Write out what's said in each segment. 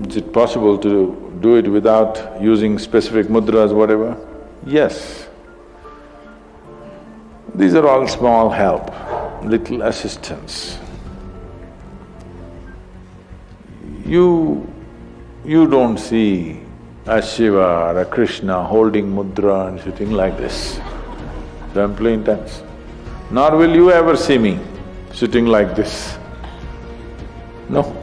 Is it possible to do it without using specific mudras, whatever? Yes. These are all small help, little assistance. You don't see a Shiva or a Krishna holding mudra and sitting like this, simply intense. Nor will you ever see me sitting like this. No,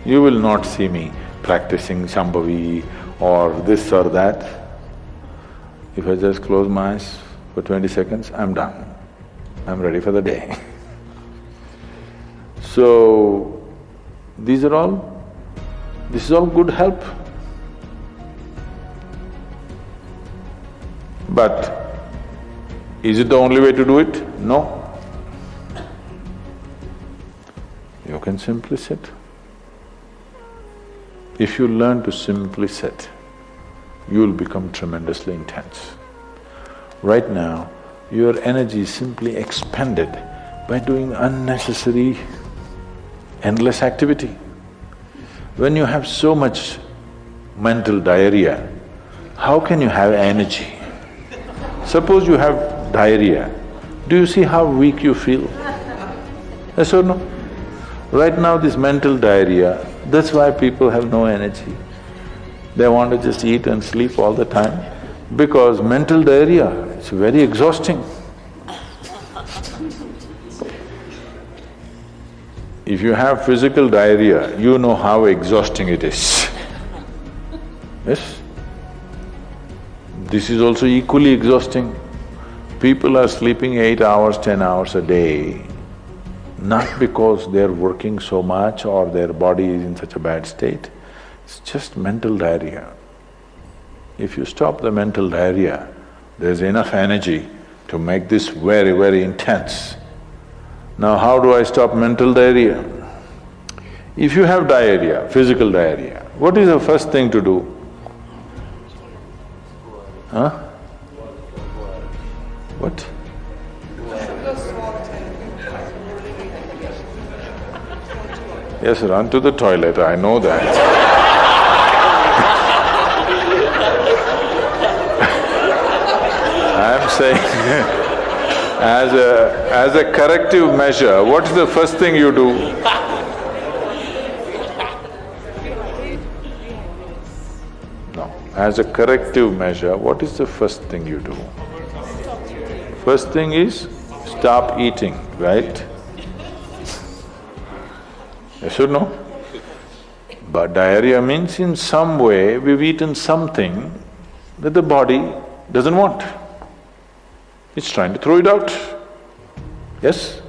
you will not see me practicing Shambhavi or this or that. If I just close my eyes for 20 seconds, I'm done. I'm ready for the day. So, this is all good help. But is it the only way to do it? No. You can simply sit. If you learn to simply sit, you'll become tremendously intense. Right now, your energy is simply expended by doing unnecessary, endless activity. When you have so much mental diarrhea, how can you have energy? Suppose you have diarrhea, do you see how weak you feel? Yes or no? Right now this mental diarrhea, that's why people have no energy. They want to just eat and sleep all the time because mental diarrhea, it's very exhausting. If you have physical diarrhea, you know how exhausting it is. Yes? This is also equally exhausting. People are sleeping 8 hours, 10 hours a day, not because they're working so much or their body is in such a bad state, it's just mental diarrhea. If you stop the mental diarrhea, there's enough energy to make this very, very intense. Now how do I stop mental diarrhea? If you have diarrhea, physical diarrhea, what is the first thing to do? Huh? What? Yes, run to the toilet, I know that. I'm saying as a corrective measure, what's the first thing you do? No, as a corrective measure, what is the first thing you do? First thing is stop eating, right? Yes or no? But diarrhea means in some way we've eaten something that the body doesn't want. It's trying to throw it out. Yes?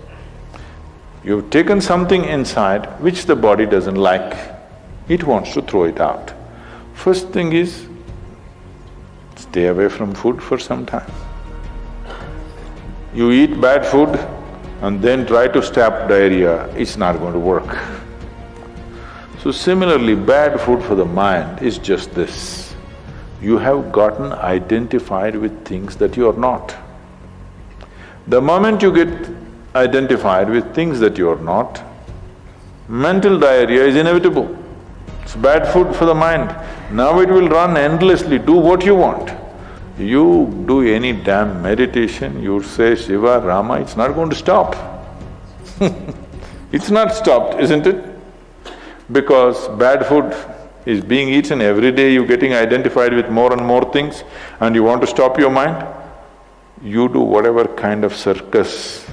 You've taken something inside which the body doesn't like. It wants to throw it out. First thing is, stay away from food for some time. You eat bad food and then try to stop diarrhea, it's not going to work. So similarly, bad food for the mind is just this. You have gotten identified with things that you are not. The moment you get identified with things that you are not, mental diarrhea is inevitable. It's bad food for the mind. Now it will run endlessly, do what you want. You do any damn meditation, you say Shiva, Rama, it's not going to stop. It's not stopped, isn't it? Because bad food is being eaten every day, you're getting identified with more and more things and you want to stop your mind, you do whatever kind of circus,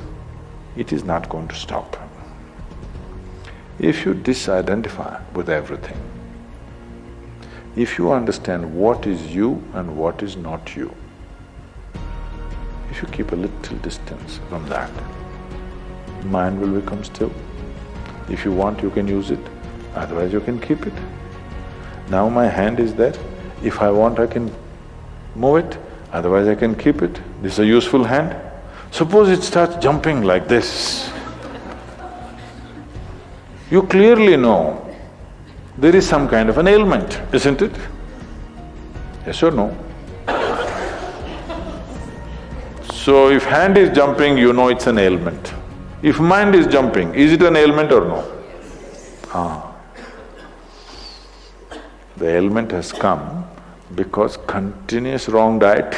it is not going to stop. If you disidentify with everything, if you understand what is you and what is not you, if you keep a little distance from that, mind will become still. If you want, you can use it, otherwise you can keep it. Now my hand is there, if I want I can move it, otherwise I can keep it. This is a useful hand. Suppose it starts jumping like this. You clearly know there is some kind of an ailment, isn't it? Yes or no? So if hand is jumping, you know it's an ailment. If mind is jumping, is it an ailment or no? The ailment has come because continuous wrong diet.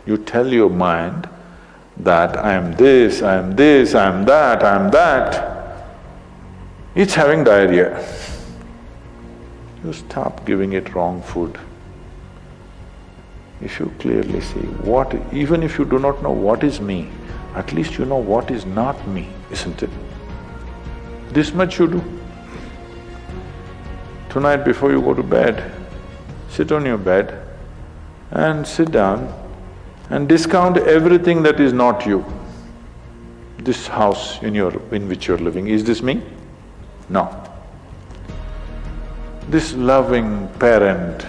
You tell your mind that I am this, I am this, I am that, I am that. It's having diarrhea. You stop giving it wrong food. If you clearly see what… even if you do not know what is me, at least you know what is not me, isn't it? This much you do. Tonight before you go to bed, sit on your bed and sit down and discount everything that is not you. This house in which you're living, is this me? No. This loving parent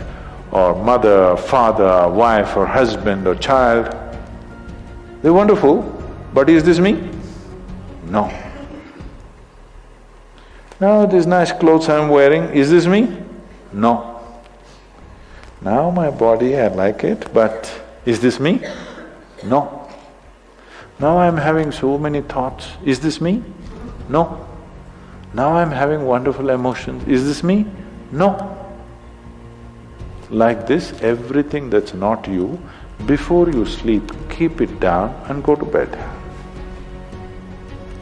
or mother, father, wife or husband or child, they're wonderful, but is this me? No. Now these nice clothes I'm wearing, is this me? No. Now my body, I like it, but is this me? No. Now I'm having so many thoughts, is this me? No. Now I'm having wonderful emotions, is this me? No. Like this, everything that's not you, before you sleep, keep it down and go to bed.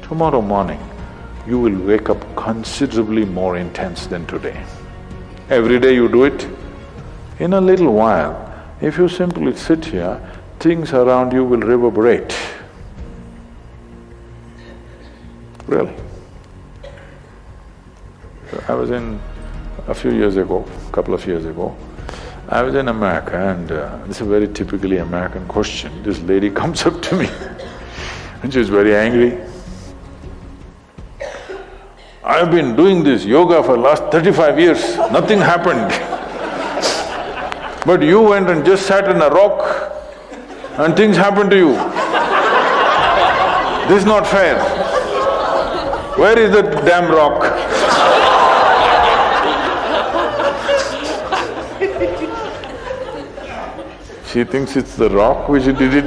Tomorrow morning, you will wake up considerably more intense than today. Every day you do it. In a little while, if you simply sit here, things around you will reverberate. Really. So I was in… a few years ago, couple of years ago, I was in America and this is a very typically American question. This lady comes up to me and she's very angry. I've been doing this yoga for last 35 years, nothing happened. But you went and just sat on a rock and things happened to you. This is not fair. Where is that damn rock? She thinks it's the rock which did it.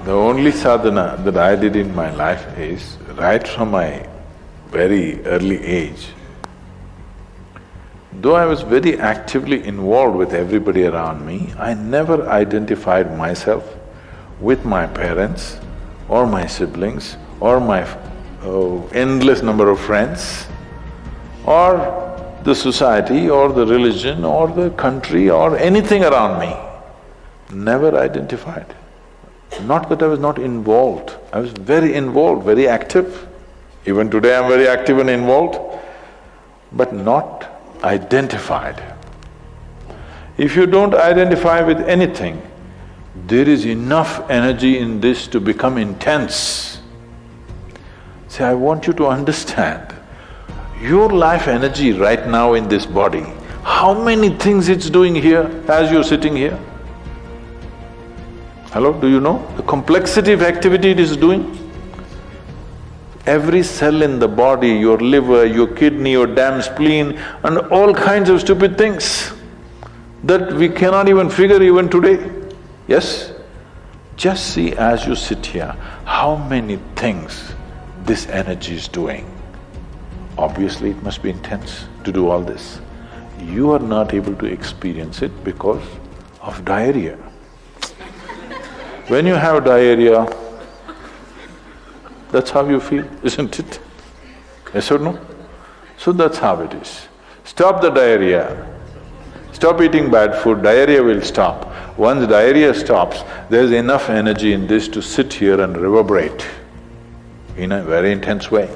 The only sadhana that I did in my life is, right from my very early age, though I was very actively involved with everybody around me, I never identified myself with my parents or my siblings or my endless number of friends or the society or the religion or the country or anything around me. Never identified. Not that I was not involved, I was very involved, very active. Even today I'm very active and involved, but not identified. If you don't identify with anything, there is enough energy in this to become intense. See, I want you to understand, your life energy right now in this body, how many things it's doing here as you're sitting here? Hello, do you know the complexity of activity it is doing? Every cell in the body, your liver, your kidney, your damn spleen and all kinds of stupid things that we cannot even figure even today. Yes? Just see as you sit here, how many things this energy is doing. Obviously it must be intense to do all this. You are not able to experience it because of diarrhea. When you have diarrhea, that's how you feel, isn't it? Yes or no? So that's how it is. Stop the diarrhea. Stop eating bad food, diarrhea will stop. Once diarrhea stops, there's enough energy in this to sit here and reverberate in a very intense way.